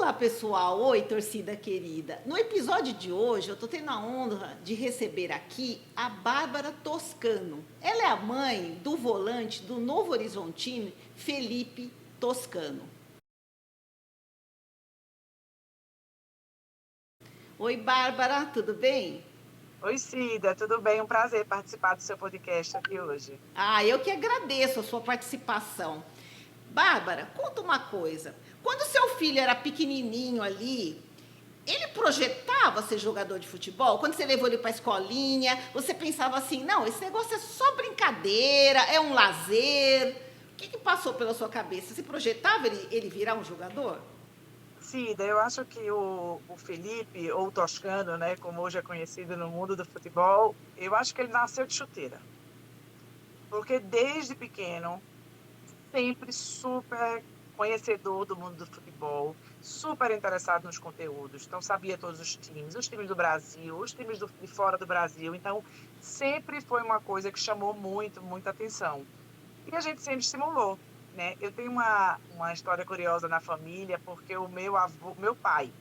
Olá, pessoal. Oi, torcida querida. No episódio de hoje, eu tô tendo a honra de receber aqui a Bárbara Toscano. Ela é a mãe do volante do Novo Horizontino, Felipe Toscano. Oi, Bárbara, tudo bem? Oi, Cida, tudo bem? Um prazer participar do seu podcast aqui hoje. Eu que agradeço a sua participação. Bárbara, conta uma coisa. Quando seu filho era pequenininho ali, ele projetava ser jogador de futebol? Quando você levou ele para a escolinha, você pensava assim, não, esse negócio é só brincadeira, é um lazer. O que passou pela sua cabeça? Você projetava ele virar um jogador? Cida, eu acho que o Felipe, ou o Toscano, né, como hoje é conhecido no mundo do futebol, eu acho que ele nasceu de chuteira. Porque desde pequeno, sempre super conhecedor do mundo do futebol, super interessado nos conteúdos. Então, sabia todos os times do Brasil, os times de fora do Brasil. Então, sempre foi uma coisa que chamou muito, muita atenção. E a gente sempre estimulou, né? Eu tenho uma história curiosa na família, porque o meu avô, o meu pai,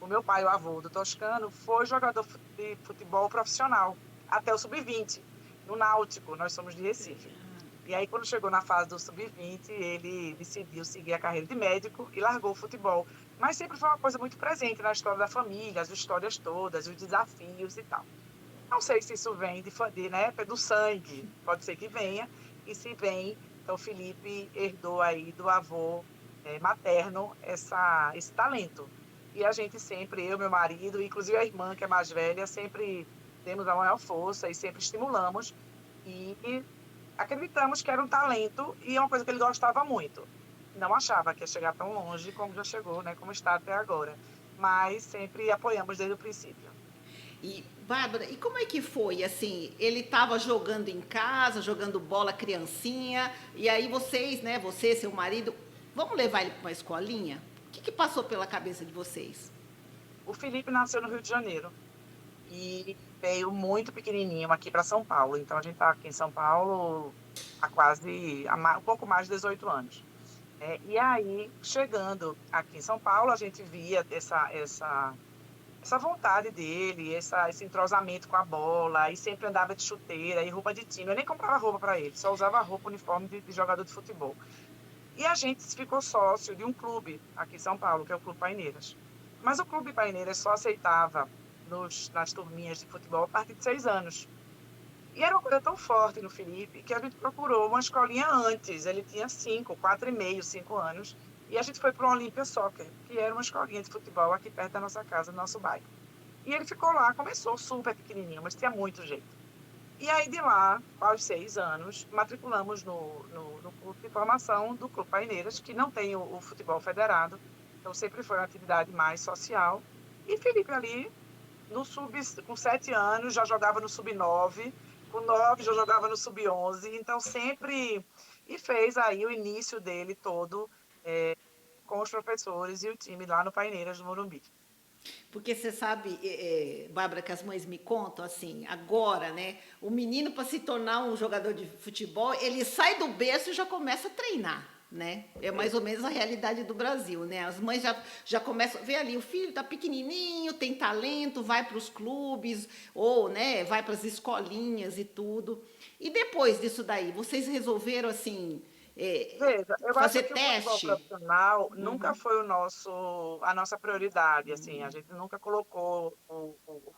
o avô do Toscano, foi jogador de futebol profissional até o sub-20, no Náutico, nós somos de Recife. E aí, quando chegou na fase do sub-20, ele decidiu seguir a carreira de médico e largou o futebol. Mas sempre foi uma coisa muito presente na história da família, as histórias todas, os desafios e tal. Não sei se isso vem né, do sangue, pode ser que venha, e se vem, então Felipe herdou aí do avô materno esse talento. E a gente sempre, eu, meu marido, inclusive a irmã, que é mais velha, sempre demos a maior força e sempre estimulamos e acreditamos que era um talento e é uma coisa que ele gostava muito. Não achava que ia chegar tão longe como já chegou, né, como está até agora, mas sempre apoiamos desde o princípio. E, Bárbara, e como é que foi? Assim, ele estava jogando em casa, jogando bola criancinha, e aí vocês, né, você, seu marido, vamos levar ele para uma escolinha? O que passou pela cabeça de vocês? O Felipe nasceu no Rio de Janeiro e veio muito pequenininho aqui para São Paulo. Então, a gente está aqui em São Paulo há um pouco mais de 18 anos. E aí, chegando aqui em São Paulo, a gente via essa vontade dele, esse entrosamento com a bola, e sempre andava de chuteira e roupa de time. Eu nem comprava roupa para ele, só usava roupa, uniforme de jogador de futebol. E a gente ficou sócio de um clube aqui em São Paulo, que é o Clube Paineiras. Mas o Clube Paineiras só aceitava nas turminhas de futebol a partir de 6 anos. E era uma coisa tão forte no Felipe que a gente procurou uma escolinha antes. Ele tinha 4 e meio, 5 anos. E a gente foi para o Olímpia Soccer, que era uma escolinha de futebol aqui perto da nossa casa, do nosso bairro. E ele ficou lá, começou super pequenininho, mas tinha muito jeito. E aí, de lá, aos 6 anos, matriculamos no clube de formação do Clube Paineiras, que não tem o futebol federado, então sempre foi uma atividade mais social. E Felipe ali, com 7 anos, já jogava no sub-9, com 9 já jogava no sub-11, então sempre. E fez aí o início dele todo com os professores e o time lá no Paineiras do Morumbi. Porque você sabe, Bárbara, que as mães me contam assim, agora, né? O menino, para se tornar um jogador de futebol, ele sai do berço e já começa a treinar, né? É mais ou menos a realidade do Brasil, né? As mães já começam a ver ali, o filho tá pequenininho, tem talento, vai para os clubes, ou, né, vai para as escolinhas e tudo. E depois disso daí, vocês resolveram, assim, Veja, eu acho fazer que o futebol teste? profissional nunca foi a nossa prioridade, assim, a gente nunca colocou,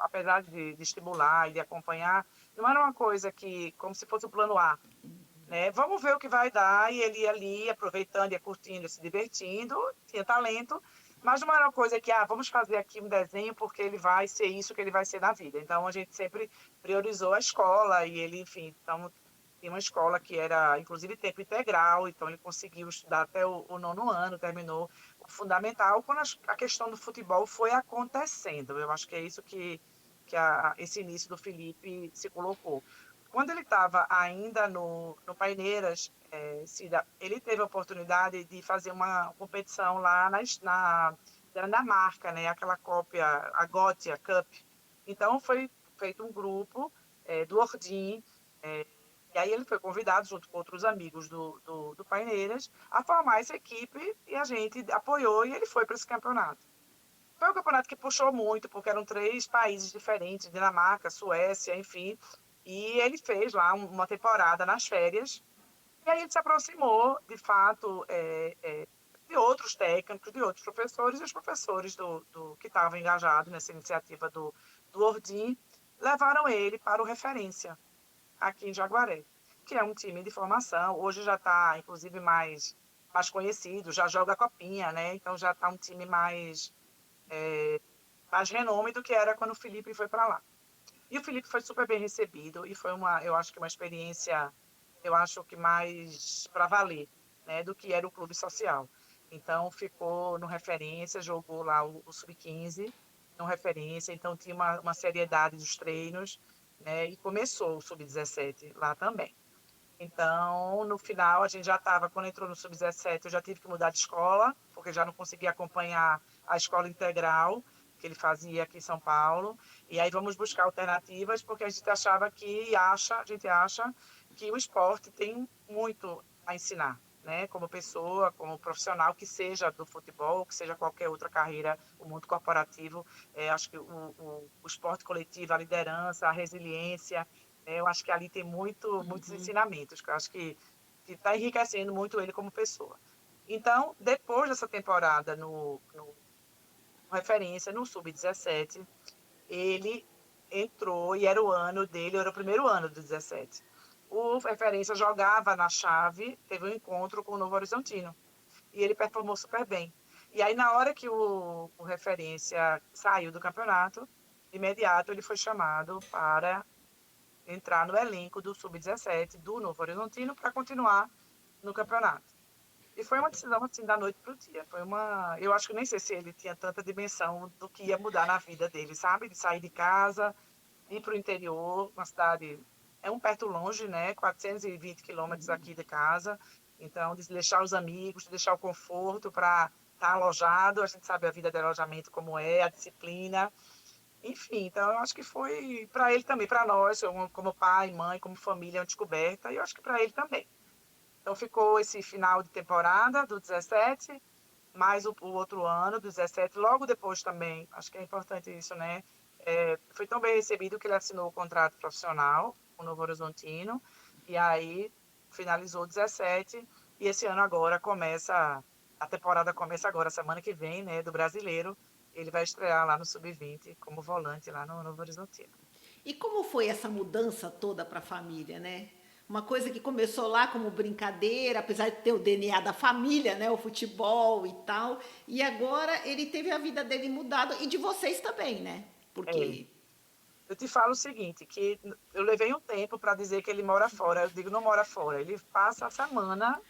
apesar de estimular e de acompanhar, não era uma coisa que, como se fosse o plano A, né? Vamos ver o que vai dar, e ele ia ali, aproveitando, ia curtindo, ia se divertindo, tinha talento, mas não era uma coisa que, vamos fazer aqui um desenho porque ele vai ser isso que ele vai ser na vida. Então, a gente sempre priorizou a escola, e ele, enfim, então, tinha uma escola que era, inclusive, tempo integral, então ele conseguiu estudar até o nono ano, terminou o fundamental, quando a questão do futebol foi acontecendo. Eu acho que é isso que esse início do Felipe se colocou. Quando ele estava ainda no Paineiras, Cida, ele teve a oportunidade de fazer uma competição lá na marca, né? Aquela cópia, a Gotia Cup. Então, foi feito um grupo do Ordim, e aí ele foi convidado, junto com outros amigos do Paineiras, a formar essa equipe, e a gente apoiou, e ele foi para esse campeonato. Foi um campeonato que puxou muito, porque eram 3 países diferentes, Dinamarca, Suécia, enfim. E ele fez lá uma temporada nas férias. E aí ele se aproximou, de fato, de outros técnicos, de outros professores, e os professores que estavam engajados nessa iniciativa do Ordim levaram ele para o Referência, aqui em Jaguaré, que é um time de formação. Hoje já está, inclusive, mais conhecido, já joga a Copinha, né? Então já está um time mais renome do que era quando o Felipe foi para lá. E o Felipe foi super bem recebido e foi eu acho que uma experiência, eu acho que mais para valer, né, do que era o clube social. Então ficou no Referência, jogou lá o Sub-15 no Referência, então tinha uma seriedade dos treinos, né, e começou o Sub-17 lá também. Então, no final, a gente já estava, quando entrou no Sub-17, eu já tive que mudar de escola, porque já não conseguia acompanhar a escola integral que ele fazia aqui em São Paulo. E aí vamos buscar alternativas, porque a gente achava a gente acha que o esporte tem muito a ensinar, né? Como pessoa, como profissional, que seja do futebol, que seja qualquer outra carreira, o mundo corporativo. Acho que o esporte coletivo, a liderança, a resiliência, eu acho que ali tem muitos Uhum. ensinamentos, que eu acho que está enriquecendo muito ele como pessoa. Então, depois dessa temporada no Referência, no Sub-17, ele entrou, e era o ano dele, era o primeiro ano do 17. O Referência jogava na chave, teve um encontro com o Novo Horizontino, e ele performou super bem. E aí, na hora que o Referência saiu do campeonato, de imediato ele foi chamado para entrar no elenco do Sub-17 do Novo Horizontino para continuar no campeonato. E foi uma decisão assim da noite para o dia. Eu acho que nem sei se ele tinha tanta dimensão do que ia mudar na vida dele, sabe? De sair de casa, ir para o interior, uma cidade é um perto longe, né? 420 quilômetros aqui de casa. Então, de deixar os amigos, de deixar o conforto para estar alojado. A gente sabe a vida de alojamento como é, a disciplina. Enfim, então eu acho que foi para ele também, para nós, como pai, mãe, como família, uma descoberta, e eu acho que para ele também. Então ficou esse final de temporada do 17, mais o outro ano do 17, logo depois também, acho que é importante isso, né? Foi tão bem recebido que ele assinou o contrato profissional com o Novo Horizontino, e aí finalizou o 17, e esse ano agora a temporada começa agora, semana que vem, né, do Brasileiro, ele vai estrear lá no Sub-20 como volante lá no Novo Horizontino. E como foi essa mudança toda para a família, né? Uma coisa que começou lá como brincadeira, apesar de ter o DNA da família, né? O futebol e tal. E agora ele teve a vida dele mudada e de vocês também, né? É, Porque. eu te falo o seguinte, que eu levei um tempo para dizer que ele mora fora. Eu digo, não mora fora. Ele passa a semana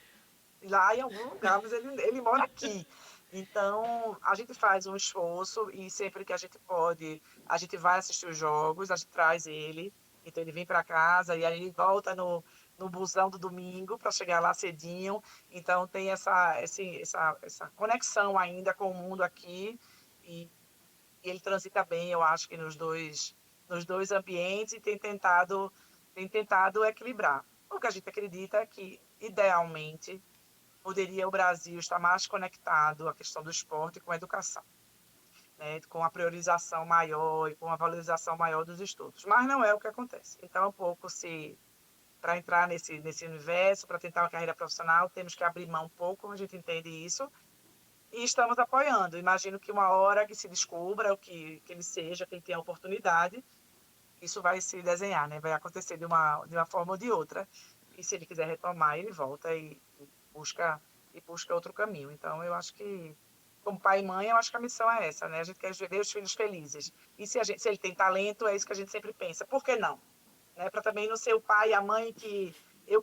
lá em algum lugar, mas ele mora aqui. Então, a gente faz um esforço e sempre que a gente pode, a gente vai assistir os jogos, a gente traz ele. Então, ele vem para casa e aí ele volta no busão do domingo para chegar lá cedinho. Então, tem essa conexão ainda com o mundo aqui. E ele transita bem, eu acho que nos dois ambientes e tem tentado equilibrar. O que a gente acredita é que, idealmente, poderia o Brasil estar mais conectado à questão do esporte com a educação, né? Com a priorização maior e com a valorização maior dos estudos. Mas não é o que acontece. Então, um pouco se para entrar nesse universo, para tentar uma carreira profissional, temos que abrir mão um pouco, a gente entende isso, e estamos apoiando. Imagino que uma hora que se descubra o que ele seja, que ele tenha oportunidade, isso vai se desenhar, né? Vai acontecer de uma forma ou de outra. E se ele quiser retomar, ele volta busca e busca outro caminho. Então, eu acho que, como pai e mãe, eu acho que a missão é essa, né? A gente quer ver os filhos felizes. E se ele tem talento, é isso que a gente sempre pensa. Por que não? Né? Para também não ser o pai e a mãe que eu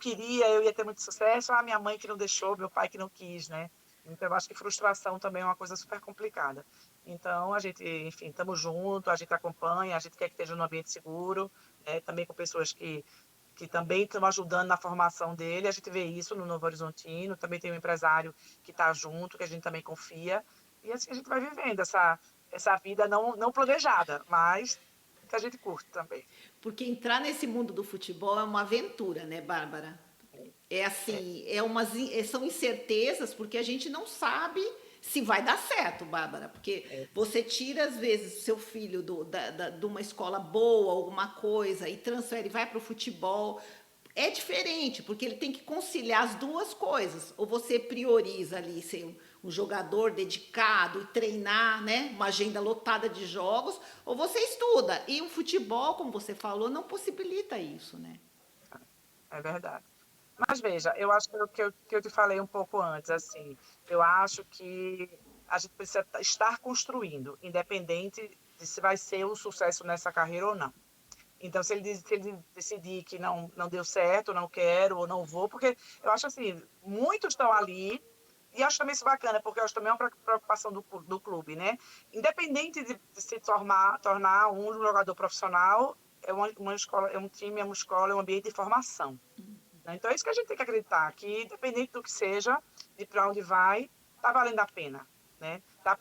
ia ter muito sucesso, minha mãe que não deixou, meu pai que não quis, né? Então, eu acho que frustração também é uma coisa super complicada. Então, a gente, enfim, estamos juntos, a gente acompanha, a gente quer que esteja num ambiente seguro, né? Também com pessoas que também estão ajudando na formação dele. A gente vê isso no Novo Horizontino, também tem um empresário que está junto, que a gente também confia. E assim a gente vai vivendo essa vida não planejada, mas que a gente curte também. Porque entrar nesse mundo do futebol é uma aventura, né, Bárbara? É É, assim, são incertezas, porque a gente não sabe, se vai dar certo, Bárbara, porque É, você tira, às vezes, seu filho de uma escola boa, alguma coisa, e transfere, vai para o futebol. É diferente, porque ele tem que conciliar as duas coisas. Ou você prioriza ali ser um jogador dedicado e treinar, né? Uma agenda lotada de jogos, ou você estuda. E o futebol, como você falou, não possibilita isso, né? é verdade. Mas veja, eu acho que eu te falei um pouco antes, assim, eu acho que a gente precisa estar construindo, independente de se vai ser um sucesso nessa carreira ou não. Então, se ele decidir que não deu certo, não quero ou não vou, porque eu acho assim, muitos estão ali, e acho também isso bacana, porque eu acho também uma preocupação do clube, né? Independente de se tornar um jogador profissional, é uma escola, é um time, é uma escola, é um ambiente de formação. Né? Então, é isso que a gente tem que acreditar, que independente do que seja, de para onde vai, está valendo a pena. Né? Está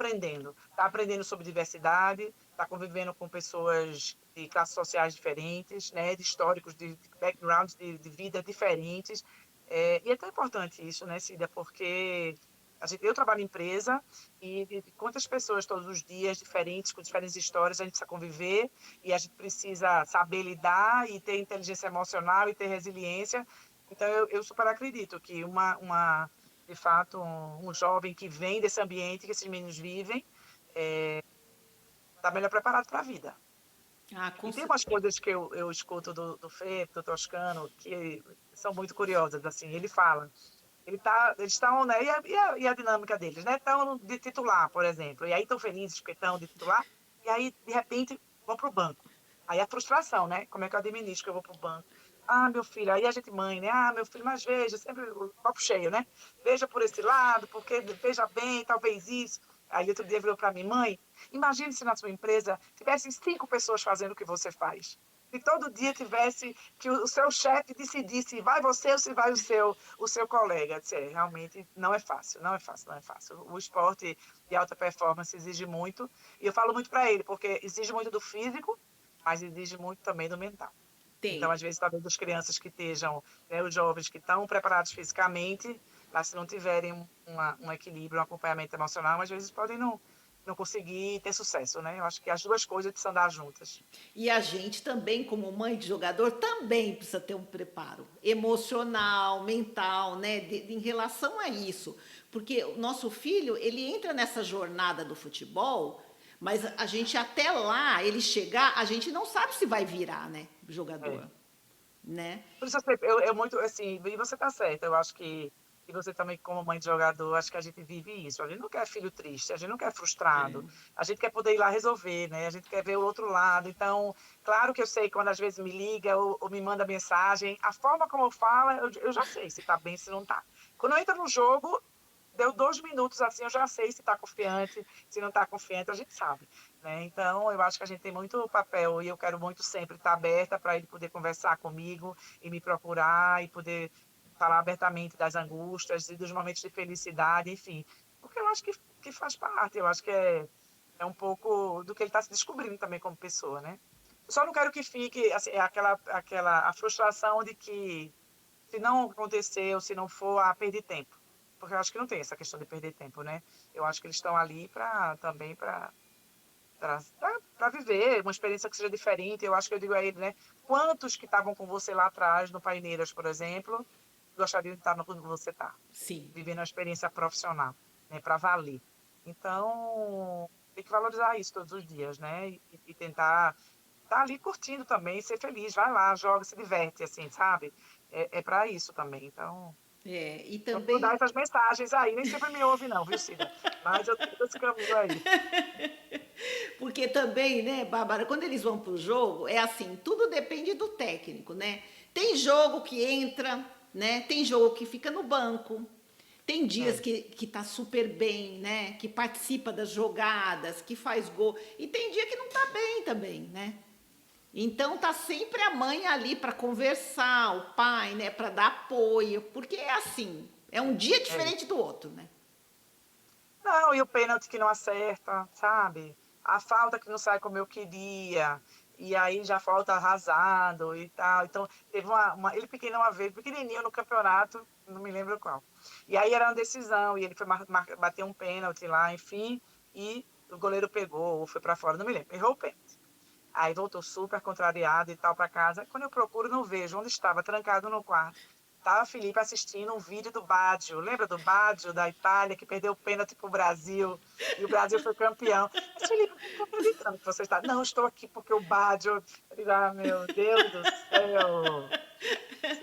aprendendo sobre diversidade, está convivendo com pessoas de classes sociais diferentes, né? De históricos, de backgrounds de vida diferentes. E é tão importante isso, né, Cida? Porque eu trabalho em empresa e de quantas pessoas todos os dias diferentes, com diferentes histórias, a gente precisa conviver e a gente precisa saber lidar e ter inteligência emocional e ter resiliência. Então, eu super acredito que de fato, um jovem que vem desse ambiente que esses meninos vivem está melhor preparado para a vida. Ah, E com tem umas certeza. coisas que eu escuto do Fê, do Toscano, que são muito curiosas. Assim, ele fala, eles estão, né, e a dinâmica deles, né? Estão de titular, por exemplo, e aí estão felizes porque estão de titular, e aí, de repente, vão para o banco. Aí a frustração, né? Como é que eu administro que eu vou para o banco? Ah, meu filho, aí a gente mãe, né? Ah, meu filho, mas veja, sempre o copo cheio, né? Veja por esse lado, porque veja bem, talvez isso. Aí outro dia virou para mim, mãe, imagine se na sua empresa tivessem 5 pessoas fazendo o que você faz. Se todo dia tivesse que o seu chefe decidisse se vai você ou se vai o seu colega. Disse, realmente não é fácil, não é fácil, não é fácil. O esporte de alta performance exige muito, e eu falo muito para ele, porque exige muito do físico, mas exige muito também do mental. Então, Tem. às vezes, talvez as crianças que estejam, né, os jovens que estão preparados fisicamente, mas se não tiverem um equilíbrio, um acompanhamento emocional, às vezes podem não conseguir ter sucesso, né? Eu acho que as duas coisas precisam andar juntas. E a gente também, como mãe de jogador, também precisa ter um preparo emocional, mental, né, em relação a isso. Porque o nosso filho, ele entra nessa jornada do futebol, mas a gente até lá, ele chegar, a gente não sabe se vai virar, né, É. jogador, né? Por isso, eu muito, assim, e você está certa, eu acho que, e você também, como mãe de jogador, acho que a gente vive isso. A gente não quer filho triste, a gente não quer frustrado, a gente quer poder ir lá resolver, né? A gente quer ver o outro lado. Então, claro que eu sei quando às vezes me liga ou me manda mensagem, a forma como eu falo, eu já sei se está bem, se não está. Quando eu entro no jogo, deu 2 minutos assim, eu já sei se está confiante, se não está confiante, a gente sabe. Né? Então, eu acho que a gente tem muito papel e eu quero muito sempre estar aberta para ele poder conversar comigo e me procurar e poder falar abertamente das angústias e dos momentos de felicidade, enfim. Porque eu acho que faz parte, eu acho que é um pouco do que ele está se descobrindo também como pessoa, né? Eu só não quero que fique assim, a frustração de que se não acontecer ou se não for, perder tempo. Porque eu acho que não tem essa questão de perder tempo, né? Eu acho que eles estão ali também para viver uma experiência que seja diferente. Eu acho que eu digo a ele, né? Quantos que estavam com você lá atrás, no Paineiras, por exemplo, gostariam de estar no onde você está, Sim. vivendo uma experiência profissional, né? Para valer. Então, tem que valorizar isso todos os dias, né? E tentar estar ali curtindo também, ser feliz. Vai lá, joga, se diverte, assim, sabe? É para isso também. Então, É, e tem que mudar também essas mensagens aí. Nem sempre me ouve, não, viu, Cida? Mas eu tô nesse caminho aí. porque também, né, Bárbara, quando eles vão pro jogo, é assim, tudo depende do técnico, né? Tem jogo que entra, né? Tem jogo que fica no banco. Tem dias É, que tá super bem, né? Que participa das jogadas, que faz gol. E tem dia que não tá bem também, né? Então tá sempre a mãe ali para conversar, o pai, né, para dar apoio, porque é assim, é um dia é. diferente do outro, né? Não, e o pênalti que não acerta, sabe? A falta que não sai como eu queria. E aí já falta arrasado e tal. Então, teve ele pequeno uma vez, pequenininho no campeonato, não me lembro qual. E aí era uma decisão, e ele foi bater um pênalti lá, enfim, e o goleiro pegou ou foi para fora, não me lembro, errou o pênalti. Aí voltou super contrariado e tal para casa. Quando eu procuro, não vejo onde estava, trancado no quarto. Estava Felipe assistindo um vídeo do Baggio. Lembra do Baggio, da Itália, que perdeu o pênalti para o Brasil? E o Brasil foi campeão. Mas, Felipe, eu não estou acreditando que você está. Não, estou aqui porque o Baggio. Eu digo, ah, meu Deus do céu.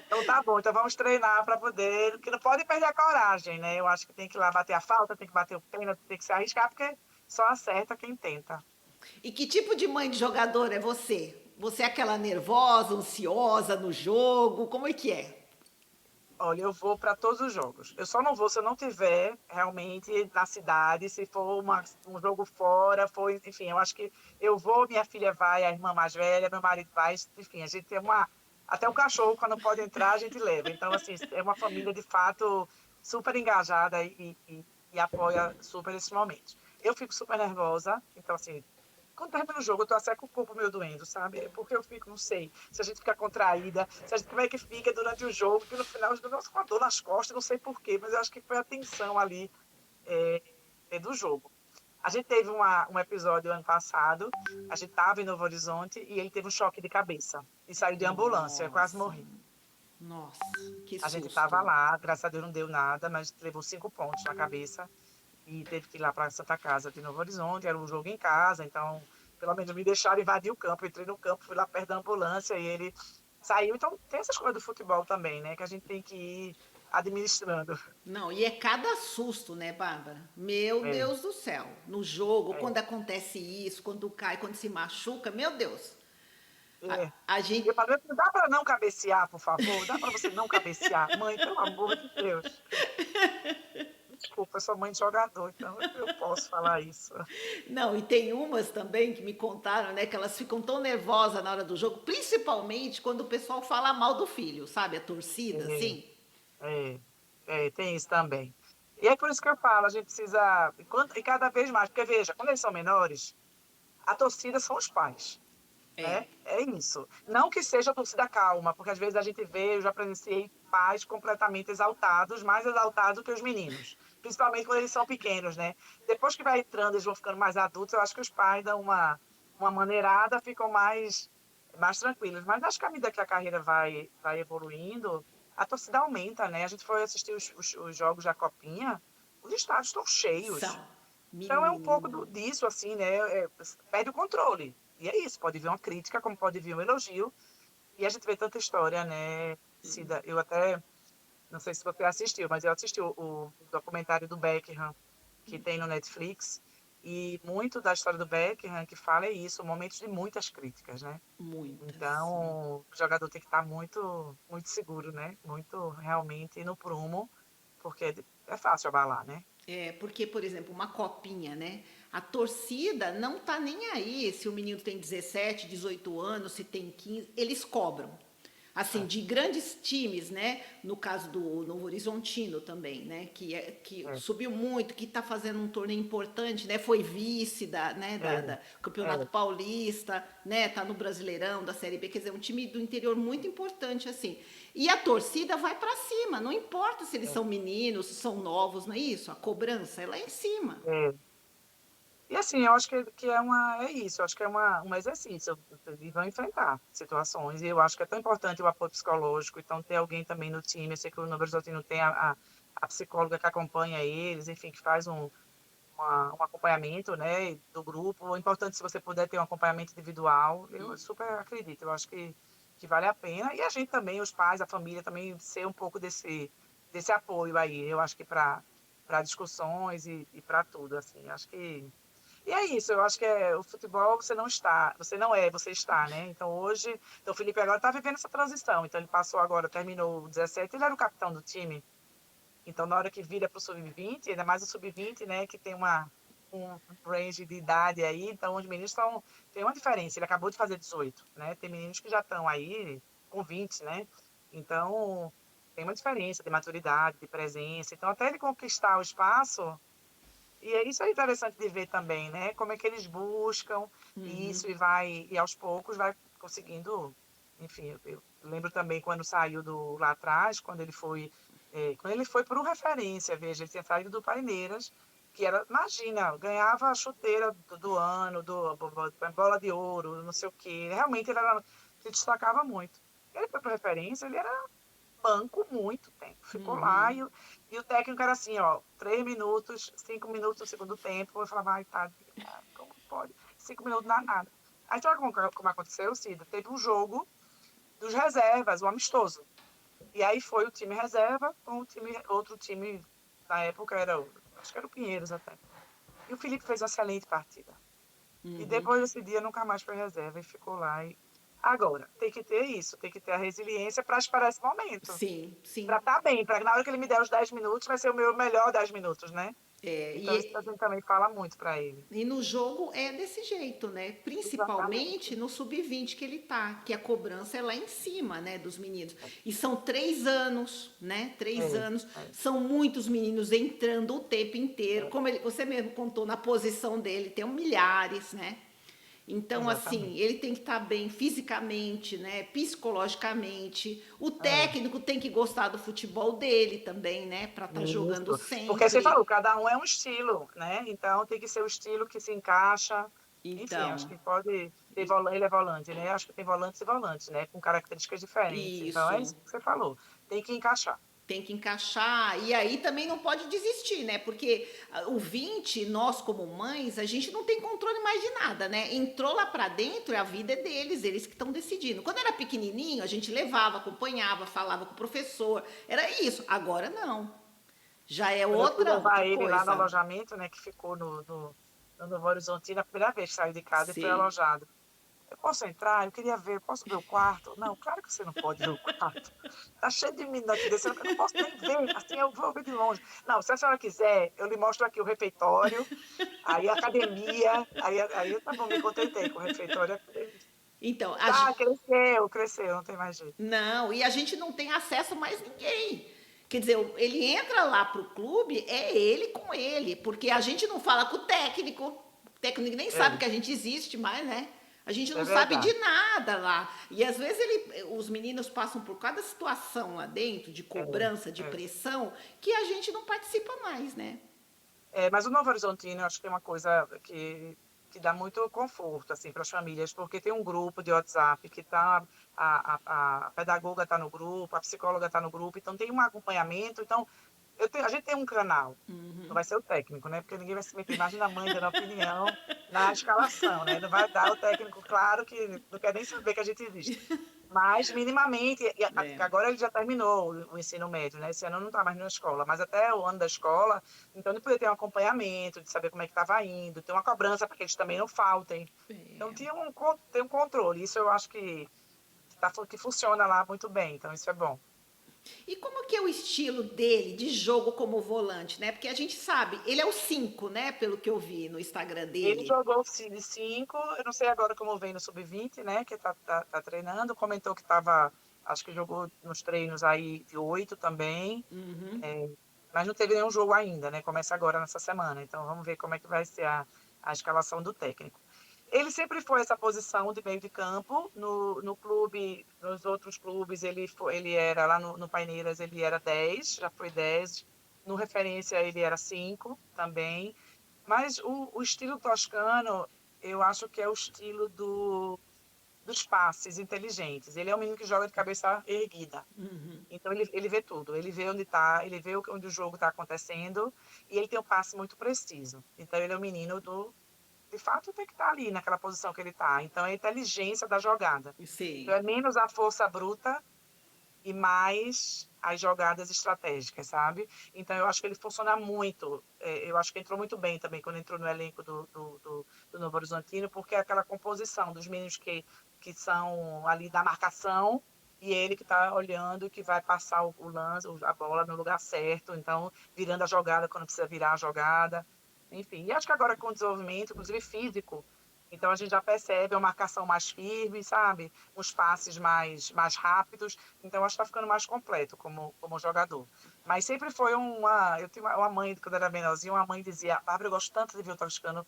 Então tá bom, então vamos treinar para poder. Porque não pode perder a coragem, né? Eu acho que tem que ir lá bater a falta, tem que bater o pênalti, tem que se arriscar, porque só acerta quem tenta. E que tipo de mãe de jogador é você? Você é aquela nervosa, ansiosa no jogo? Como é que é? Olha, eu vou para todos os jogos. Eu só não vou se eu não tiver realmente na cidade, se for um jogo fora, enfim, eu acho que eu vou, minha filha vai, a irmã mais velha, meu marido vai, enfim, a gente tem até o cachorro quando pode entrar, a gente leva. Então, assim, é uma família de fato super engajada e apoia super esses momentos. Eu fico super nervosa, então assim, quando termina o jogo, eu tô até com o corpo meio doendo, sabe? É porque eu fico, não sei, se a gente fica contraída, como é que fica durante o jogo, que no final eu nossa, com a dor nas costas, não sei por quê, mas eu acho que foi a tensão ali é, do jogo. A gente teve um episódio ano passado, a gente estava em Novo Horizonte e ele teve um choque de cabeça e saiu de ambulância, eu quase Nossa, morri. nossa, que A gente estava susto. lá, graças a Deus não deu nada, mas levou 5 pontos na cabeça e teve que ir lá para Santa Casa de Novo Horizonte, era um jogo em casa, então pelo menos me deixaram invadir o campo, entrei no campo, fui lá perto da ambulância e ele saiu. Então tem essas coisas do futebol também, né, que a gente tem que ir administrando. Não, e é cada susto, né, Bárbara? Meu É, Deus do céu. No jogo, é, quando acontece isso, quando cai, quando se machuca, meu Deus. A, é. a E eu gente. falei, dá para não cabecear, por favor? Dá para você não cabecear? Mãe, pelo amor de Deus. Desculpa, eu sou mãe de jogador, então eu posso falar isso. Não, e tem umas também que me contaram, né, que elas ficam tão nervosas na hora do jogo, principalmente quando o pessoal fala mal do filho, sabe? A torcida, assim. É, tem isso também. E é por isso que eu falo, a gente precisa, e cada vez mais, porque veja, quando eles são menores, a torcida são os pais, né? É. É isso. Não que seja a torcida calma, porque às vezes a gente vê, eu já presenciei pais completamente exaltados, mais exaltados que os meninos, principalmente quando eles são pequenos, né? Depois que vai entrando, eles vão ficando mais adultos, eu acho que os pais dão uma maneirada, ficam mais tranquilos. Mas acho que à medida que a carreira vai evoluindo, a torcida aumenta, né? A gente foi assistir os jogos da Copinha, os estádios estão cheios. São. Então é um pouco Menina. disso, assim, né? Perde o controle. E é isso, pode vir uma crítica, como pode vir um elogio. E a gente vê tanta história, né, Cida? Eu até, não sei se você assistiu, mas eu assisti o documentário do Beckham, que tem no Netflix. E muito da história do Beckham que fala é isso, momentos de muitas críticas, né? Muitas. Então, o jogador tem que estar muito, muito seguro, né? Muito realmente no prumo, porque é fácil abalar, né? É, porque, por exemplo, uma copinha, né? A torcida não tá nem aí se o menino tem 17, 18 anos, se tem 15, eles cobram. Assim, É, de grandes times, né? No caso do Novo Horizontino também, né? Que é, subiu muito, que está fazendo um torneio importante, né? Foi vice é, da Campeonato é, Paulista, né? Tá no Brasileirão da Série B, quer dizer, um time do interior muito importante, assim. E a torcida vai para cima, não importa se eles é, são meninos, se são novos, não é isso? A cobrança é lá em cima. é. E assim, eu acho que é isso, eu acho que é um exercício, e vão enfrentar situações, e eu acho que é tão importante o apoio psicológico, então ter alguém também no time, eu sei que o Novo Horizontino tem a psicóloga que acompanha eles, enfim, que faz um acompanhamento, né, do grupo, é importante se você puder ter um acompanhamento individual, eu super acredito, eu acho que vale a pena, e a gente também, os pais, a família também ser um pouco desse apoio aí, eu acho que para discussões e para tudo, assim, acho que e é isso, eu acho que o futebol você não está, você não é, você está, né? Então hoje, então o Felipe agora está vivendo essa transição. Então ele passou agora, terminou o 17, ele era o capitão do time. Então na hora que vira para o sub-20, ainda mais o sub-20, né, que tem um range de idade aí, então os meninos tem uma diferença. Ele acabou de fazer 18, né? Tem meninos que já estão aí com 20, né? Então tem uma diferença de maturidade, de presença. Então até ele conquistar o espaço e isso é interessante de ver também, né? Como é que eles buscam isso e aos poucos vai conseguindo. Enfim, eu lembro também quando saiu do lá atrás, quando ele foi. Quando ele foi para o Referência, veja, ele tinha saído do Paineiras, que era, imagina, ganhava a chuteira do ano, bola de ouro, não sei o quê. Realmente ele se destacava muito. Ele foi para Referência, ele era banco muito tempo. Ficou lá Uhum. e o técnico era assim, ó, 3 minutos, 5 minutos no segundo tempo. Eu falava, ai, tadinho, cara, como pode? 5 minutos não dá nada. Aí sabe como aconteceu, Cida? Teve um jogo dos reservas, um amistoso. E aí foi o time reserva com outro time, na época acho que era o Pinheiros até. E o Felipe fez uma excelente partida. E Uhum. depois desse dia nunca mais foi reserva e ficou lá. Agora, tem que ter isso, tem que ter a resiliência para esperar esse momento. Sim, sim. Para estar bem, para na hora que ele me der os 10 minutos, vai ser o meu melhor 10 minutos, né? É, Então isso a gente também fala muito para ele. e no jogo é desse jeito, né? Principalmente Exatamente. no sub-20 que ele tá, que a cobrança é lá em cima, né, dos meninos. E são 3 anos, né? É, 3 anos. é, São muitos meninos entrando o tempo inteiro. é, Como você mesmo contou, na posição dele, tem milhares, né? Então, assim, exatamente. ele tem que estar bem fisicamente, né? Psicologicamente. O É. técnico tem que gostar do futebol dele também, né? Para estar jogando Isso. Porque você sempre. falou, cada um é um estilo, né? Então tem que ser o estilo que se encaixa. Enfim, acho Então, que pode ter ele é volante, né? Acho que tem volantes e volantes, né? Com características diferentes. Então é isso. isso que você falou. Tem que encaixar. Tem que encaixar. E aí também não pode desistir, né? Porque o 20, nós como mães, a gente não tem controle mais de nada, né? Entrou lá pra dentro, a vida é deles, eles que estão decidindo. Quando era pequenininho, a gente levava, acompanhava, falava com o professor. Era isso. Agora não. Já é Quando eu fui outra levar ele lá no coisa. alojamento, né? Que ficou no Novo Horizontino, a primeira vez que saiu de casa e foi Sim. alojado. Eu posso entrar? Eu queria ver, posso ver o quarto? Não, claro que você não pode ver o quarto. Tá cheio de menino aqui descendo, eu não posso nem ver, assim eu vou ver de longe. Não, se a senhora quiser, eu lhe mostro aqui o refeitório, aí a academia, aí tá bom, me contentei com o refeitório e a academia. Então, Ah, cresceu, não tem mais jeito. não, e a gente não tem acesso a mais ninguém. Quer dizer, ele entra lá pro clube, é ele com ele, porque a gente não fala com o técnico nem sabe É, que a gente existe mais, né? A gente é não sabe de verdade. nada lá. E às vezes os meninos passam por cada situação lá dentro, de É, cobrança, de é. pressão, que a gente não participa mais, né? Mas o Novo Horizontino, eu acho que tem uma coisa que dá muito conforto assim, para as famílias, porque tem um grupo de WhatsApp que tá, a pedagoga está no grupo, a psicóloga está no grupo, então tem um acompanhamento. Então, a gente tem um canal, não vai ser o técnico, né? Porque ninguém vai se meter, imagina a mãe dando opinião na escalação, né? Não vai dar o técnico, claro que não quer nem saber que a gente existe. Mas, minimamente, É. agora ele já terminou o ensino médio, né? Esse ano não está mais na escola, mas até o ano da escola, então ele podia ter um acompanhamento, de saber como é que estava indo, ter uma cobrança para que eles também não faltem. Então, É. tem um controle. Isso eu acho que funciona lá muito bem, então isso é bom. E como que é o estilo dele de jogo como volante, né? Porque a gente sabe, ele é o 5, né? Pelo que eu vi no Instagram Ele dele. jogou de 5, eu não sei agora como vem no sub-20, né? Que tá treinando, comentou que estava, acho que jogou nos treinos aí de 8 também. Uhum. É, mas não teve nenhum jogo ainda, né? Começa agora nessa semana. Então vamos ver como é que vai ser a escalação do técnico. Ele sempre foi essa posição de meio de campo. No clube, nos outros clubes, ele era lá no Paineiras, ele era 10, já foi 10. No Referência, ele era 5 também. Mas o estilo toscano, eu acho que é o estilo dos passes inteligentes. Ele é um menino que joga de cabeça erguida. Então ele vê tudo, ele vê onde está, ele vê onde o jogo está acontecendo e ele tem um passe muito preciso. Então ele é um menino de fato tem que estar ali naquela posição que ele está. Então é a inteligência da jogada. Então Sei. é menos a força bruta e mais as jogadas estratégicas, sabe? Então eu acho que ele funciona muito. Eu acho que entrou muito bem também quando entrou no elenco do Novo Horizontino, porque é aquela composição dos meninos que são ali da marcação e ele que está olhando que vai passar o lance, a bola no lugar certo, então virando a jogada quando precisa virar a jogada. Enfim, e acho que agora com o desenvolvimento, inclusive físico, então a gente já percebe uma marcação mais firme, sabe? Uns passes mais rápidos. Então acho que está ficando mais completo como jogador. Mas sempre foi uma. Eu tinha uma mãe, quando era menorzinha, uma mãe dizia: Bárbara, eu gosto tanto de ver o Toscano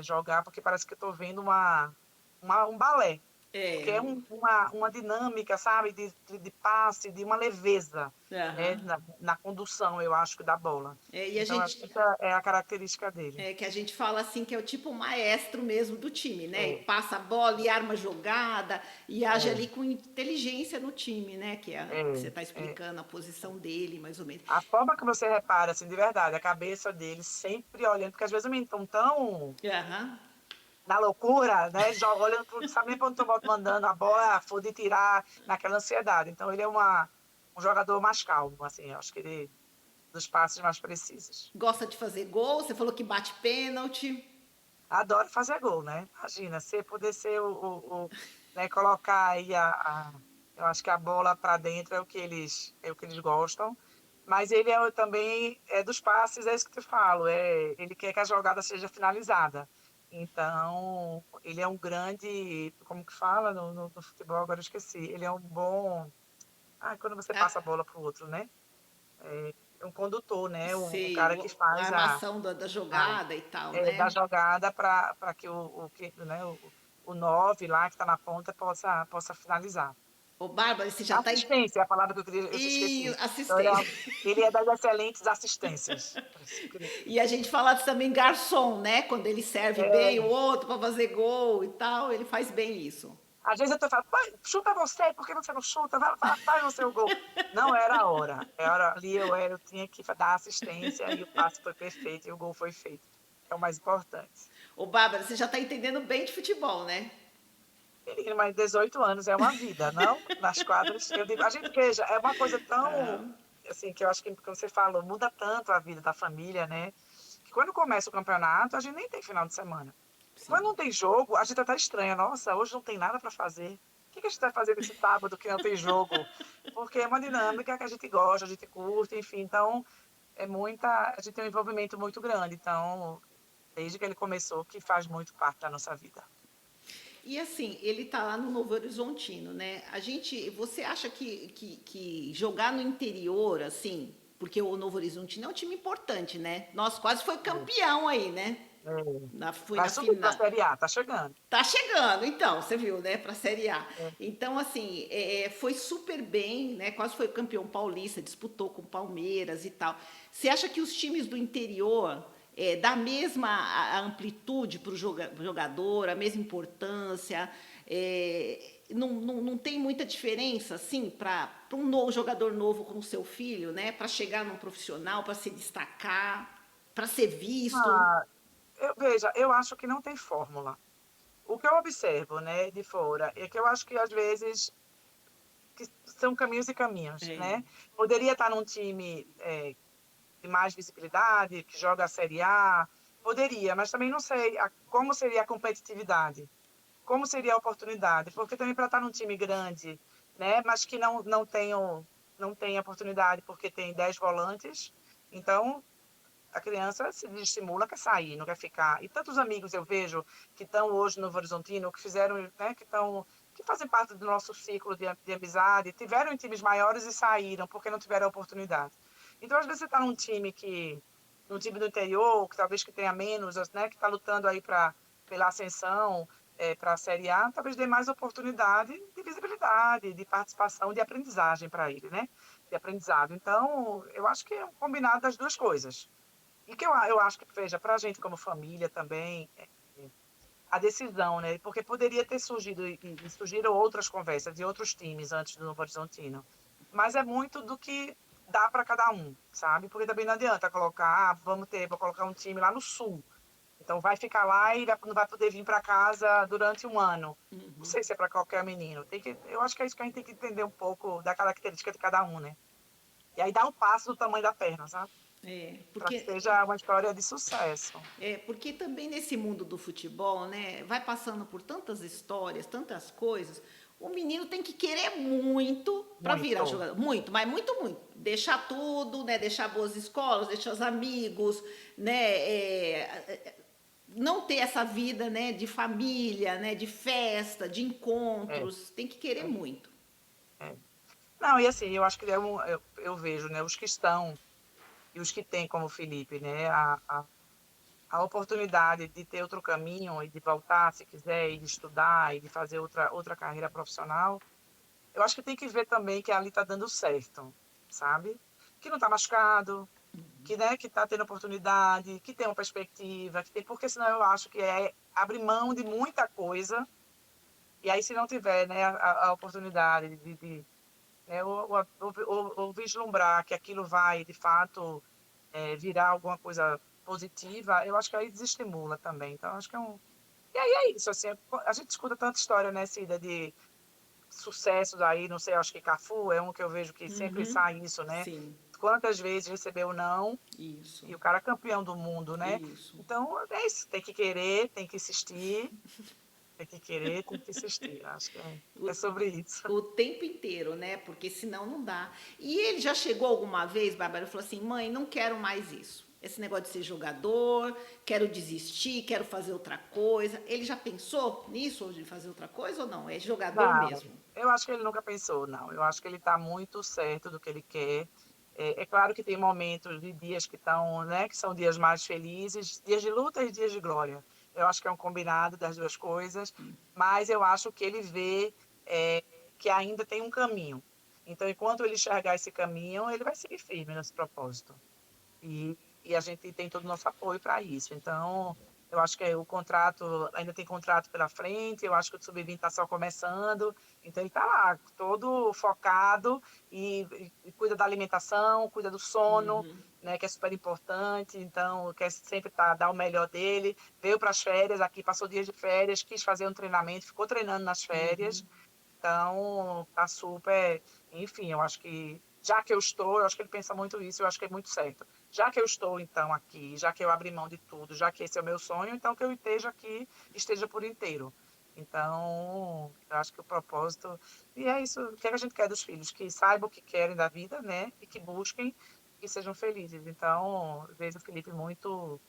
jogar, porque parece que eu estou vendo um balé. porque É. é uma dinâmica, sabe, de passe, de uma leveza, né, Aham. na condução, eu acho, que da bola. E a Então, eu acho que gente essa é a característica dele. que a gente fala assim que é o tipo maestro mesmo do time, né? E É, passa a bola e arma jogada e age é, ali com inteligência no time, né? Que você é, está é. explicando a posição dele, mais ou menos. A forma que você repara, assim, de verdade, a cabeça dele sempre olhando, porque às vezes os meninos estão tão Aham. na loucura, né? Já olhando, não sabe nem para onde estão mandando a bola, for de tirar naquela ansiedade. Então, ele é um jogador mais calmo, assim, eu acho que ele dos passes mais precisos. Gosta de fazer gol, você falou que bate pênalti. Adoro fazer gol, né? Imagina, se poder ser né, colocar aí eu acho que a bola para dentro é o que eles gostam. Mas ele também é dos passes, é isso que eu te falo, ele quer que a jogada seja finalizada. Então, ele é um grande, como que fala no futebol, agora eu esqueci, ele é um bom, quando você Ah, passa a bola para o outro, né? É um condutor, né? Um sei, cara que a faz armação da a, jogada e tal, da né? jogada para que né, o 9 lá que está na ponta possa finalizar. Ô, Bárbara, você já está Assistência é a palavra que eu queria, eu esqueci. Então, assistente. ele é das excelentes assistências. E a gente fala também garçom, né? Quando ele serve bem o É, outro para fazer gol e tal, ele faz bem isso. às vezes eu tô falando, "Pai, chuta você, por que você não chuta? Faz o seu gol." Não era a hora. Era ali eu tinha que dar assistência e o passe foi perfeito e o gol foi feito. É o mais importante. Ô, Bárbara, você já está entendendo bem de futebol, né? Menino, mas 18 anos é uma vida, não? Nas quadras, eu digo, a gente veja, é uma coisa tão, assim, que eu acho que, como você falou, muda tanto a vida da família, né? Que quando começa o campeonato, a gente nem tem final de semana. Quando Sim. não tem jogo, a gente até estranha. Nossa, hoje não tem nada para fazer. O que que a gente vai fazer nesse sábado que não tem jogo? Porque é uma dinâmica que a gente gosta, a gente curte, enfim. Então, a gente tem um envolvimento muito grande. Então, desde que ele começou, que faz muito parte da nossa vida. E assim, ele tá lá no Novo Horizontino, né? Você acha que jogar no interior, assim, porque o Novo Horizontino é um time importante, né? Nós quase foi campeão aí, né? É. Foi Vai na subir para a final. Série A, tá chegando. Tá chegando, então, você viu, né, para a Série A. É. Então, assim, foi super bem, né? Quase foi campeão paulista, disputou com o Palmeiras e tal. Você acha que os times do interior dá a mesma a amplitude para o jogador, a mesma importância? Não tem muita diferença, assim, para um novo jogador novo como o seu filho, né? Para chegar num profissional, para se destacar, para ser visto? Ah, veja, eu acho que não tem fórmula. O que eu observo, né, de fora, é que eu acho que às vezes que são caminhos e caminhos, É. né? Poderia estar num time de mais visibilidade, que joga a Série A, poderia, mas também não sei como seria a competitividade, como seria a oportunidade, porque também para estar num time grande, né, mas que não tem oportunidade porque tem 10 volantes, então a criança se estimula, quer sair, não quer ficar. E tantos amigos eu vejo que estão hoje no Novo Horizontino, que fizeram, né, que fazem parte do nosso ciclo de amizade, tiveram em times maiores e saíram porque não tiveram a oportunidade. Então, às vezes você está num time do interior, que talvez que tenha menos, né, que está lutando aí pela ascensão, para a Série A, talvez dê mais oportunidade de visibilidade, de participação, de aprendizagem para ele, né? De aprendizado. Então, eu acho que é um combinado das duas coisas. E que eu acho que, veja, para a gente como família também, a decisão, né? Porque poderia ter surgido, e surgiram outras conversas de outros times antes do Novo Horizontino. Mas é muito do que dá para cada um, sabe? Porque também não adianta colocar, vou colocar um time lá no sul. Então vai ficar lá e não vai poder vir para casa durante um ano. Não sei se é para qualquer menino. Eu acho que é isso que a gente tem que entender um pouco da característica de cada um, né? E aí dá um passo do tamanho da perna, sabe? Para que Porque seja uma história de sucesso. porque também nesse mundo do futebol, né, vai passando por tantas histórias, tantas coisas. O menino tem que querer muito para virar Muito. jogador, muito, mas muito, muito. Deixar tudo, né, deixar boas escolas, deixar os amigos, né, não ter essa vida, né, de família, né, de festa, de É, encontros. Tem que querer é, muito. é. Não, e assim, eu acho que eu vejo, né, os que estão e os que têm como o Felipe, né, a oportunidade de ter outro caminho e de voltar, se quiser, e de estudar e de fazer outra carreira profissional, eu acho que tem que ver também que ali está dando certo, sabe? Que não está machucado, que, né, que está tendo oportunidade, que tem uma perspectiva, que tem, porque senão eu acho que é abrir mão de muita coisa, e aí se não tiver, né, a oportunidade né, ou vislumbrar que aquilo vai, de fato, virar alguma coisa positiva, eu acho que aí desestimula também. Então, acho que é um. E aí é isso, assim, a gente escuta tanta história, né, Cida, de sucessos aí, não sei, acho que Cafu é um que eu vejo que sempre Uhum. sai isso, né? Sim, Quantas vezes recebeu não, isso, e o cara é campeão do mundo, né? isso. Então, é isso, tem que querer, tem que insistir, tem que querer, tem que insistir. Acho que é sobre isso. O tempo inteiro, né? Porque senão não dá. E ele já chegou alguma vez, Bárbara, e falou assim: mãe, não quero mais isso. Esse negócio de ser jogador, quero desistir, quero fazer outra coisa. Ele já pensou nisso, ou de fazer outra coisa ou não? É jogador Não, mesmo. eu acho que ele nunca pensou, não. Eu acho que ele está muito certo do que ele quer. É claro que tem momentos de dias que estão, né, que são dias mais felizes, dias de luta e dias de glória. Eu acho que é um combinado das duas coisas, mas eu acho que ele vê é, que ainda tem um caminho. Então, enquanto ele enxergar esse caminho, ele vai seguir firme nesse propósito. E a gente tem todo o nosso apoio para isso. Então, eu acho que o contrato, ainda tem contrato pela frente, eu acho que o Sub-20 está só começando, então ele está lá, todo focado e cuida da alimentação, cuida do sono, né, que é super importante, então quer sempre dar o melhor dele. Veio para as férias aqui, passou dias de férias, quis fazer um treinamento, ficou treinando nas férias, então tá super, enfim, eu acho que já que eu estou, eu acho que ele pensa muito isso, eu acho que é muito certo. Já que eu estou então aqui, já que eu abri mão de tudo, já que esse é o meu sonho, então que eu esteja aqui, esteja por inteiro. Então, eu acho que o propósito, e é isso, o que é que a gente quer dos filhos? Que saibam o que querem da vida, né? E que busquem e sejam felizes. Então, vejo o Felipe muito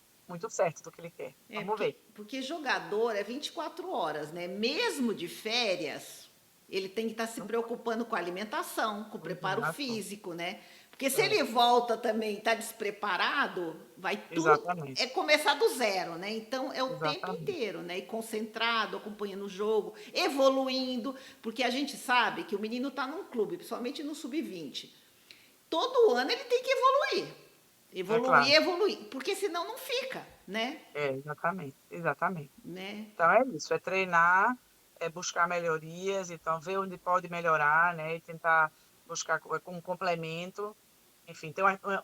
certo do que ele quer. É, Vamos ver. porque jogador é 24 horas, né? Mesmo de férias, ele tem que estar se preocupando com a alimentação, com o preparo Exato. físico, né? Porque se É, ele volta também e está despreparado, vai tudo exatamente. começar do zero, né? Então é o tempo Exatamente. inteiro, né? E concentrado, acompanhando o jogo, evoluindo, porque a gente sabe que o menino está num clube, principalmente no sub-20. Todo ano ele tem que evoluir. É Evoluir, claro. evoluir, porque senão não fica, né? Exatamente. Exatamente. Né? Então é isso, é treinar, é buscar melhorias, então ver onde pode melhorar, né, e tentar buscar como complemento. Enfim,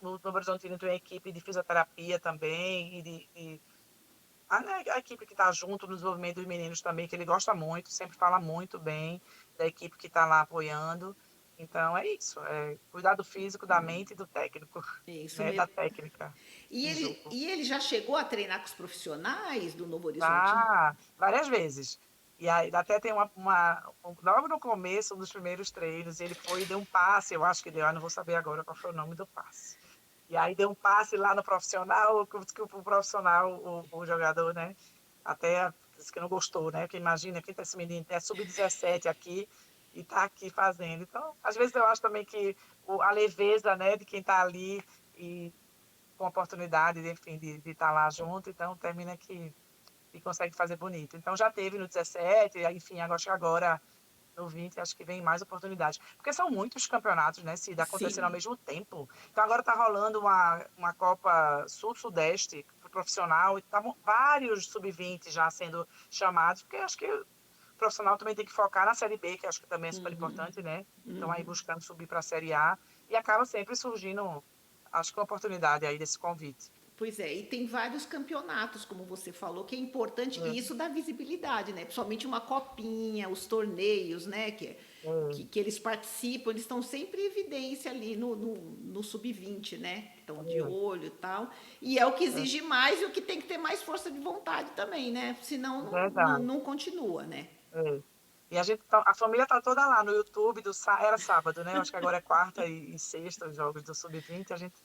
no Novo Horizontino tem uma equipe de fisioterapia também, né, a equipe que está junto no desenvolvimento dos meninos também, que ele gosta muito, sempre fala muito bem da equipe que está lá apoiando. Então é isso, é cuidar do físico, da mente e do técnico, É isso né, da mesmo. técnica de jogo. E ele já chegou a treinar com os profissionais do Novo Horizonte? Já, várias vezes. E aí até tem logo no começo, um dos primeiros treinos, ele foi e deu um passe, eu acho que deu, eu não vou saber agora qual foi o nome do passe. E aí deu um passe lá no profissional, que o profissional, o jogador, né, até disse que não gostou, né, porque imagina, quem tá esse menino, é sub-17 aqui, e tá aqui fazendo. Então, às vezes eu acho também que a leveza, né, de quem tá ali e com a oportunidade, enfim, de estar lá junto, então termina que e consegue fazer bonito. Então já teve no 17, enfim, agora no 20, acho que vem mais oportunidades. Porque são muitos campeonatos, né, se acontecendo ao Sim. mesmo tempo. Então agora está rolando uma Copa Sul-Sudeste pro profissional, e tá vários sub-20 já sendo chamados, porque acho que o profissional também tem que focar na Série B, que acho que também é super importante, né? Então aí buscando subir para a Série A, e acaba sempre surgindo, acho que uma oportunidade aí desse convite. Pois é, e tem vários campeonatos, como você falou, que é importante, e isso dá visibilidade, né? Principalmente uma copinha, os torneios, né? Que eles participam, eles estão sempre em evidência ali no sub-20, né? Estão de olho e tal. E é o que É exige mais e o que tem que ter mais força de vontade também, né? Senão verdade. não continua, né? É. E a família tá toda lá no YouTube era sábado, né? Acho que agora é quarta e sexta os jogos do Sub-20, a gente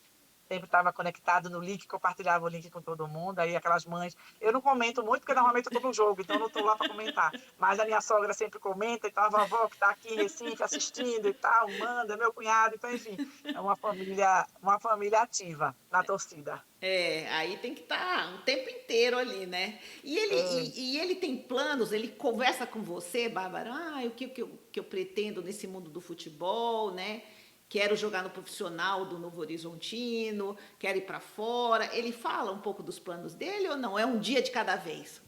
sempre estava conectado no link, compartilhava o link com todo mundo, aí aquelas mães. Eu não comento muito, porque normalmente eu estou no jogo, então eu não estou lá para comentar. Mas a minha sogra sempre comenta, então a vovó que está aqui em Recife assistindo e tal, manda, meu cunhado, então, enfim, é uma família ativa na torcida. É, aí tem que estar o tempo inteiro ali, né? É, E ele tem planos, ele conversa com você, Bárbara, o que eu pretendo nesse mundo do futebol, né? Quero jogar no profissional do Novo Horizontino, quero ir para fora. Ele fala um pouco dos planos dele ou não? É um dia de cada vez?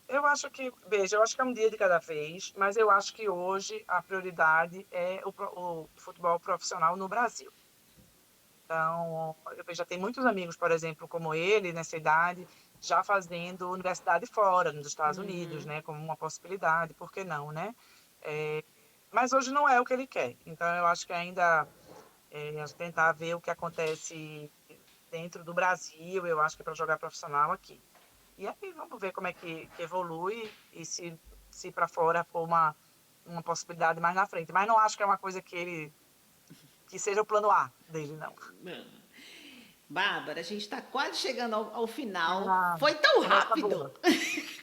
eu acho que, veja, eu acho que é um dia de cada vez, mas eu acho que hoje a prioridade é o futebol profissional no Brasil. Então, eu vejo, já tem muitos amigos, por exemplo, como ele, nessa idade, já fazendo universidade fora, nos Estados Unidos, né, como uma possibilidade, por que não, né? É, mas hoje não é o que ele quer. Então, eu acho que ainda a gente tentar ver o que acontece dentro do Brasil, eu acho que para jogar profissional aqui. E aí vamos ver como é que evolui e se para fora for uma possibilidade mais na frente. Mas não acho que é uma coisa que seja o plano A dele, não. Bárbara, a gente está quase chegando ao final. Ah, Foi tão conversa rápido. boa.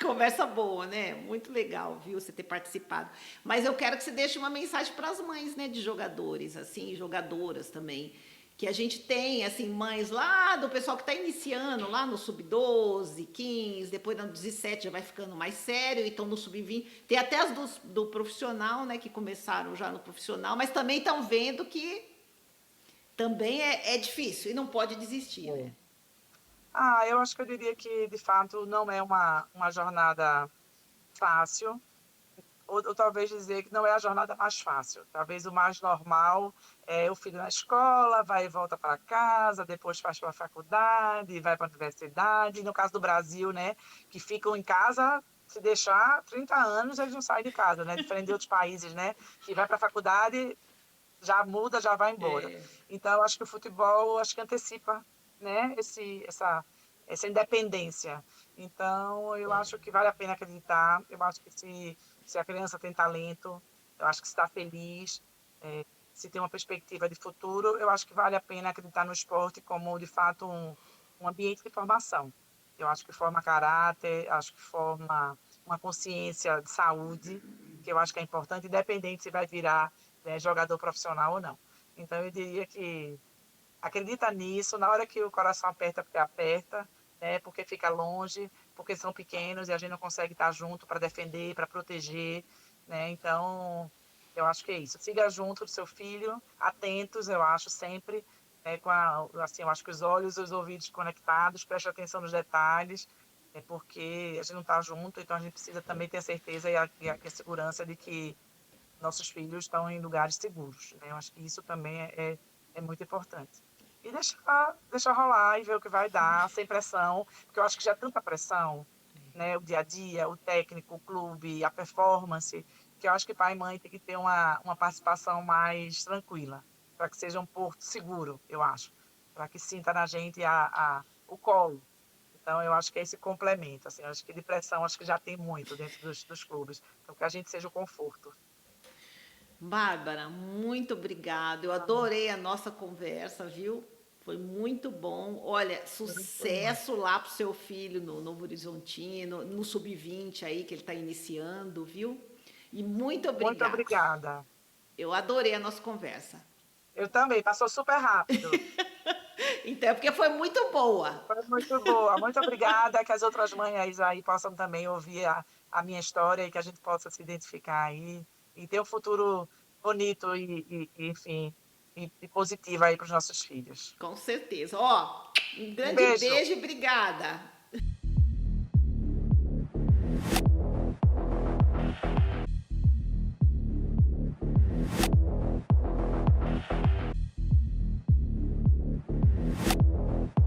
Conversa boa, né? Muito legal, viu, você ter participado. Mas eu quero que você deixe uma mensagem para as mães, né, de jogadores, assim, jogadoras também. Que a gente tem, assim, mães lá do pessoal que está iniciando, lá no sub-12, 15, depois no 17 já vai ficando mais sério, então no sub-20. Tem até as do profissional, né, que começaram já no profissional, mas também estão vendo que também é difícil e não pode desistir, né? É. Ah, eu acho que eu diria que, de fato, não é uma jornada fácil, ou talvez dizer que não é a jornada mais fácil. Talvez o mais normal é o filho na escola, vai e volta para casa, depois faz para a faculdade, vai para a universidade. No caso do Brasil, né, que ficam em casa, se deixar 30 anos, eles não saem de casa, né? Diferente de outros países, né, que vai para a faculdade, já muda, já vai embora. É, Então, eu acho que o futebol, acho que antecipa, né, essa independência. Então, eu acho que vale a pena acreditar. Eu acho que se a criança tem talento, eu acho que se está feliz, se tem uma perspectiva de futuro, eu acho que vale a pena acreditar no esporte como, de fato, um ambiente de formação. Eu acho que forma caráter, acho que forma uma consciência de saúde, que eu acho que é importante, independente se vai virar, né, jogador profissional ou não. Então, eu diria que acredita nisso, na hora que o coração aperta, porque aperta, né, porque fica longe, porque são pequenos e a gente não consegue estar junto para defender, para proteger, né? Então, eu acho que é isso. Siga junto do seu filho, atentos, eu acho, sempre, né, assim, eu acho que os olhos e os ouvidos conectados, preste atenção nos detalhes, porque a gente não está junto, então a gente precisa também ter a certeza e a segurança de que nossos filhos estão em lugares seguros, né? Eu acho que isso também é muito importante. E deixar rolar e ver o que vai dar, sem pressão, porque eu acho que já é tanta pressão, né? O dia a dia, o técnico, o clube, a performance, que eu acho que pai e mãe tem que ter uma participação mais tranquila, para que seja um porto seguro, eu acho, para que sinta na gente o colo. Então, eu acho que é esse complemento, assim, eu acho que de pressão, acho que já tem muito dentro dos clubes, então que a gente seja o conforto. Bárbara, muito obrigada. Eu adorei a nossa conversa, viu? Foi muito bom. Olha, sucesso lá pro seu filho no Novo Horizontino, no Sub-20 aí que ele está iniciando, viu? E muito Muito obrigada. obrigada. Eu adorei a nossa conversa. Eu também, passou super rápido. Então, é porque foi muito boa. Foi muito boa. Muito obrigada. Que as outras mães aí possam também ouvir a minha história e que a gente possa se identificar aí e ter um futuro bonito enfim, e positivo aí para os nossos filhos. Com certeza. Ó, um Um grande beijo. beijo e obrigada.